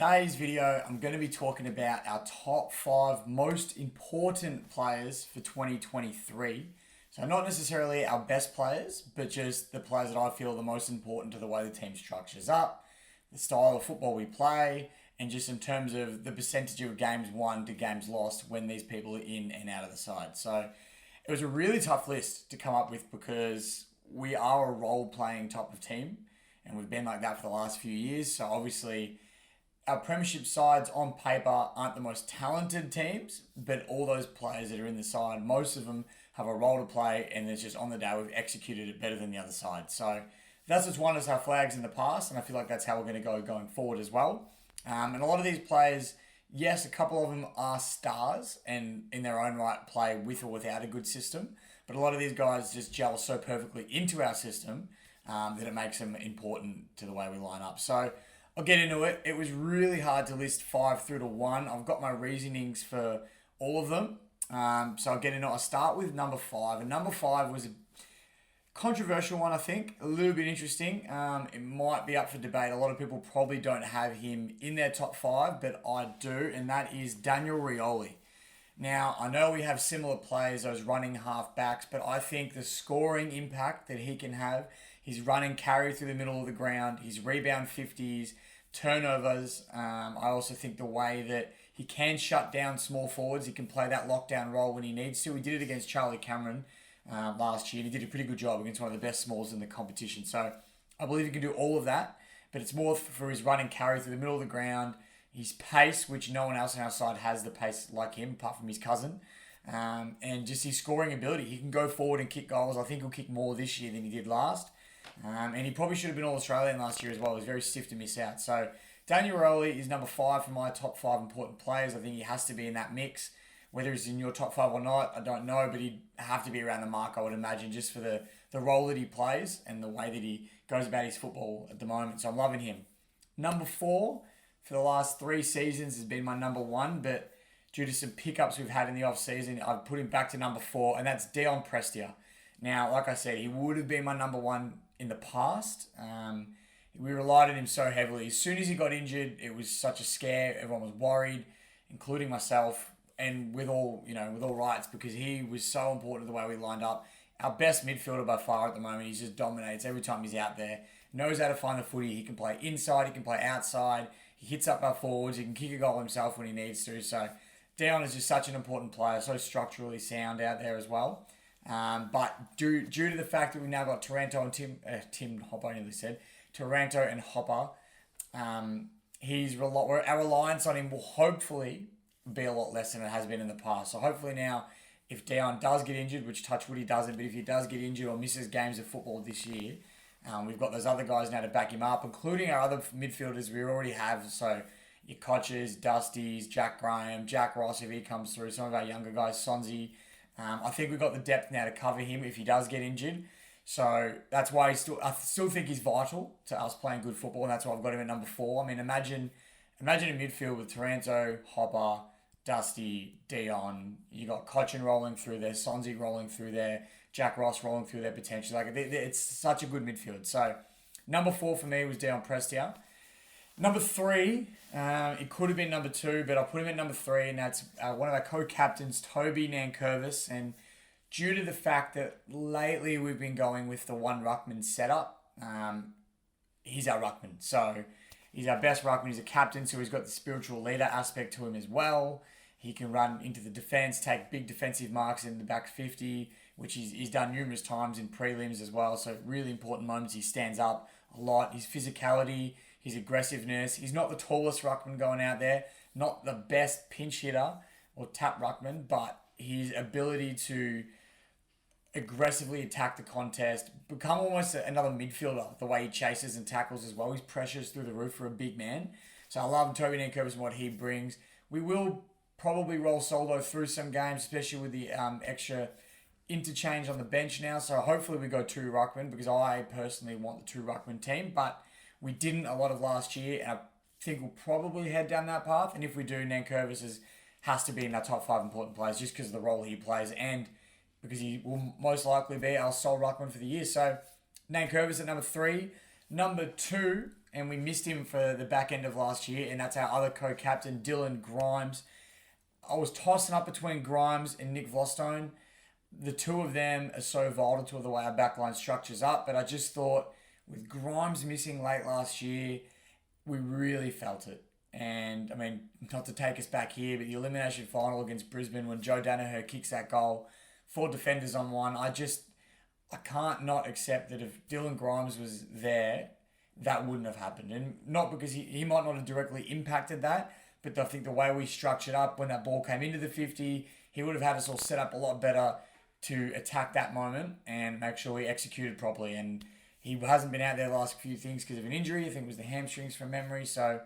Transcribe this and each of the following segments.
today's video, I'm going to be talking about our top 5 most important players for 2023. So not necessarily our best players, but just the players that I feel are the most important to the way the team structures up, the style of football we play, and just in terms of the percentage of games won to games lost when these people are in and out of the side. So it was a really tough list to come up with because we are a role-playing type of team, and we've been like that for the last few years. So obviously, our premiership sides on paper aren't the most talented teams, but all those players that are in the side, most of them have a role to play, and it's just on the day we've executed it better than the other side. So that's what's won us our flags in the past, and I feel like that's how we're going to go going forward as well. And a lot of these players, yes, a couple of them are stars and in their own right play with or without a good system, but a lot of these guys just gel so perfectly into our system that it makes them important to the way we line up. So I'll get into it. It was really hard to list 5 through to 1. I've got my reasonings for all of them. So I'll get into it. I'll start with number 5. And number 5 was a controversial one, I think. A little bit interesting. It might be up for debate. A lot of people probably don't have him in their top 5, but I do. And that is Daniel Rioli. Now, I know we have similar players, those running half backs, but I think the scoring impact that he can have, his running carry through the middle of the ground, his rebound 50s, turnovers. I also think the way that he can shut down small forwards, he can play that lockdown role when he needs to. He did it against Charlie Cameron last year, and he did a pretty good job against one of the best smalls in the competition. So I believe he can do all of that, but it's more for his running carry through the middle of the ground, his pace, which no one else on our side has the pace like him, apart from his cousin, and just his scoring ability. He can go forward and kick goals. I think he'll kick more this year than he did last. And he probably should have been All-Australian last year as well. He was very stiff to miss out. So Daniel Rioli is number 5 for my top 5 important players. I think he has to be in that mix. Whether he's in your top 5 or not, I don't know, but he'd have to be around the mark, I would imagine, just for the role that he plays and the way that he goes about his football at the moment. So I'm loving him. Number 4 for the last 3 seasons has been my number 1, but due to some pickups we've had in the off-season, I've put him back to number 4, and that's Dion Prestia. Now, like I said, he would have been my number 1 in the past. We relied on him so heavily. As soon as he got injured, it was such a scare. Everyone was worried, including myself, and with all rights, because he was so important to the way we lined up. Our best midfielder by far at the moment. He just dominates every time he's out there. Knows how to find the footy. He can play inside. He can play outside. He hits up our forwards. He can kick a goal himself when he needs to. So Dion is just such an important player. So structurally sound out there as well. But due to the fact that we've now got Taranto and Hopper, I nearly said, Taranto and Hopper, our reliance on him will hopefully be a lot less than it has been in the past. So hopefully now, if Dion does get injured, which touch wood he doesn't, but if he does get injured or misses games of football this year, we've got those other guys now to back him up, including our other midfielders we already have. So your Koches, Dusties, Jack Graham, Jack Ross if he comes through, some of our younger guys, Sonzi. I think we've got the depth now to cover him if he does get injured. So that's why I still think he's vital to us playing good football, and that's why I've got him at number 4. I mean, imagine a midfield with Taranto, Hopper, Dusty, Dion. You got Cochin rolling through there, Sonzi rolling through there, Jack Ross rolling through there potentially. It's such a good midfield. So number 4 for me was Dion Prestia. Number 3, it could have been number 2, but I put him at number 3, and that's one of our co-captains, Toby Nankervis. And due to the fact that lately we've been going with the one ruckman setup, he's our ruckman. So he's our best ruckman. He's a captain, so he's got the spiritual leader aspect to him as well. He can run into the defence, take big defensive marks in the back 50, which he's done numerous times in prelims as well. So really important moments, he stands up a lot. His physicality, his aggressiveness. He's not the tallest ruckman going out there, not the best pinch hitter or tap ruckman, but his ability to aggressively attack the contest, become almost another midfielder, the way he chases and tackles as well. His pressure's through the roof for a big man. So I love Toby Nankervis and what he brings. We will probably roll Soldo through some games, especially with the extra interchange on the bench now. So hopefully we go 2 ruckman, because I personally want the 2 ruckman team, but we didn't a lot of last year, and I think we'll probably head down that path. And if we do, Nankervis has to be in our top 5 important players just because of the role he plays and because he will most likely be our sole ruckman for the year. So Nankervis at number 3. Number 2, and we missed him for the back end of last year, and that's our other co-captain, Dylan Grimes. I was tossing up between Grimes and Nick Vostone. The two of them are so vital to the way our backline structures up, but I just thought with Grimes missing late last year, we really felt it. And, I mean, not to take us back here, but the elimination final against Brisbane when Joe Danaher kicks that goal, 4 defenders on 1, I can't not accept that if Dylan Grimes was there, that wouldn't have happened. And not because he might not have directly impacted that, but I think the way we structured up when that ball came into the 50, he would have had us all set up a lot better to attack that moment and make sure we executed properly. And he hasn't been out there the last few things because of an injury. I think it was the hamstrings from memory. So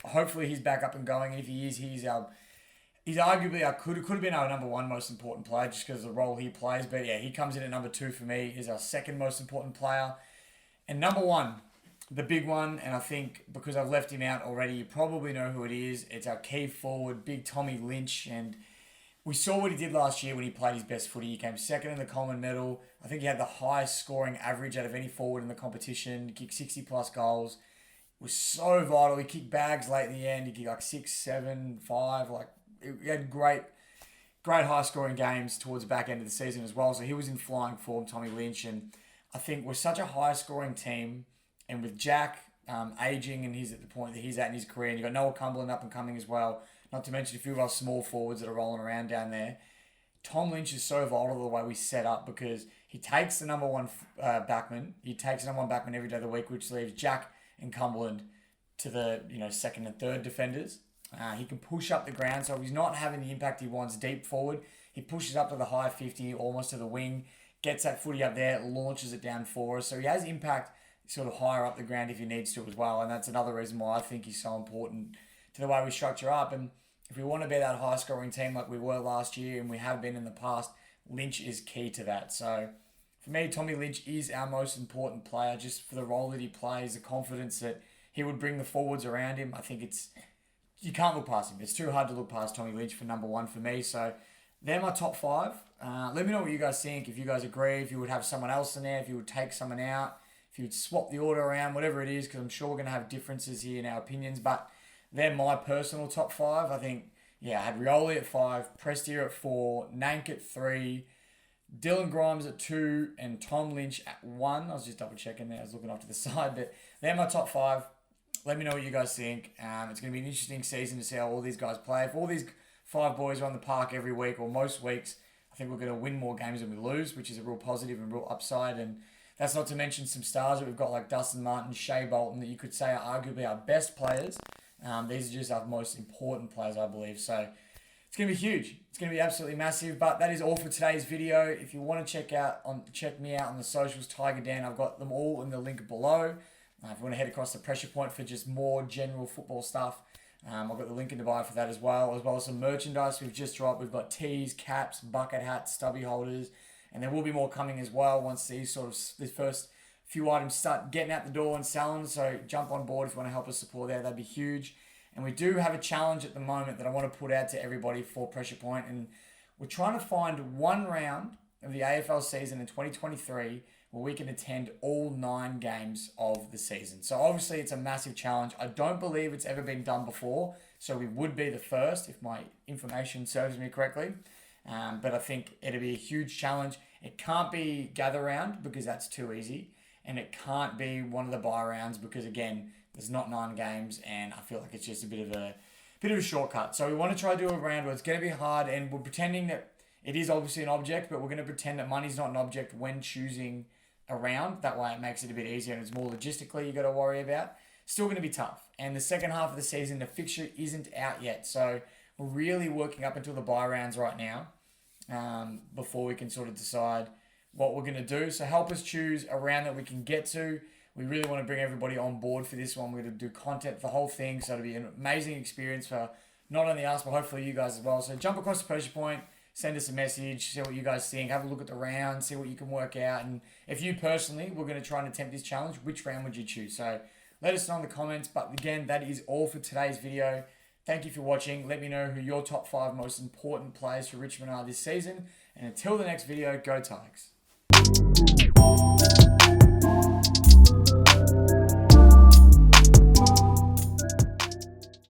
hopefully he's back up and going. And if he is, he's arguably could have been our number 1 most important player just because of the role he plays. But yeah, he comes in at number 2 for me. He's our second most important player. And number 1, the big one, and I think because I've left him out already, you probably know who it is. It's our key forward, big Tommy Lynch. And we saw what he did last year when he played his best footy. He came second in the Coleman medal. I think he had the highest scoring average out of any forward in the competition. He kicked 60 plus goals. Was so vital. He kicked bags late in the end. He kicked like 6, 7, 5, he had great high scoring games towards the back end of the season as well. So he was in flying form, Tommy Lynch. And I think we're such a high scoring team. And with Jack aging and he's at the point that he's at in his career, and you've got Noah Cumberland up and coming as well, not to mention a few of our small forwards that are rolling around down there. Tom Lynch is so vital to the way we set up because he takes the number 1 backman. He takes the number 1 backman every day of the week, which leaves Jack and Cumberland to the second and third defenders. He can push up the ground, so if he's not having the impact he wants deep forward, he pushes up to the high 50, almost to the wing, gets that footy up there, launches it down for us. So he has impact sort of higher up the ground if he needs to as well, and that's another reason why I think he's so important to the way we structure up. And if we want to be that high-scoring team like we were last year and we have been in the past, Lynch is key to that. So for me, Tommy Lynch is our most important player just for the role that he plays, the confidence that he would bring the forwards around him. I think you can't look past him. It's too hard to look past Tommy Lynch for number 1 for me. So they're my top 5. Let me know what you guys think. If you guys agree, if you would have someone else in there, if you would take someone out, if you would swap the order around, whatever it is, because I'm sure we're going to have differences here in our opinions. But they're my personal top 5. I think, I had Rioli at 5, Prestia at 4, Nank at 3, Dylan Grimes at 2, and Tom Lynch at 1. I was just double checking there. I was looking off to the side, but they're my top 5. Let me know what you guys think. It's going to be an interesting season to see how all these guys play. If all these 5 boys are on the park every week or most weeks, I think we're going to win more games than we lose, which is a real positive and real upside. And that's not to mention some stars that we've got like Dustin Martin, Shea Bolton, that you could say are arguably our best players. These are just our most important players, I believe. So it's going to be huge. It's going to be absolutely massive. But that is all for today's video. If you want to check me out on the socials, Tiger Dan, I've got them all in the link below. If you want to head across the Pressure Point for just more general football stuff, I've got the link in the bio for that as well as some merchandise we've just dropped. We've got tees, caps, bucket hats, stubby holders, and there will be more coming as well once these first few items start getting out the door and selling. So jump on board if you want to help us support there. That'd be huge. And we do have a challenge at the moment that I want to put out to everybody for Pressure Point, and we're trying to find one round of the AFL season in 2023 where we can attend all 9 games of the season. So obviously it's a massive challenge. I don't believe it's ever been done before, so we would be the first if my information serves me correctly. But I think it'll be a huge challenge. It can't be gather round because that's too easy, and it can't be one of the bye rounds because again, there's not 9 games, and I feel like it's just a bit of a shortcut. So we want to try to do a round where it's going to be hard, and we're pretending that it is obviously an object, but we're going to pretend that money's not an object when choosing a round. That way it makes it a bit easier, and it's more logistically you got to worry about. Still going to be tough. And the second half of the season, the fixture isn't out yet. So we're really working up until the bye rounds right now before we can sort of decide what we're going to do. So help us choose a round that we can get to. We really want to bring everybody on board for this one. We're going to do content for the whole thing. So it'll be an amazing experience for not only us, but hopefully you guys as well. So jump across the Pressure Point, send us a message, see what you guys think, have a look at the round, see what you can work out. And if you personally were going to try and attempt this challenge, which round would you choose? So let us know in the comments. But again, that is all for today's video. Thank you for watching. Let me know who your top 5 most important players for Richmond are this season. And until the next video, go Tigers.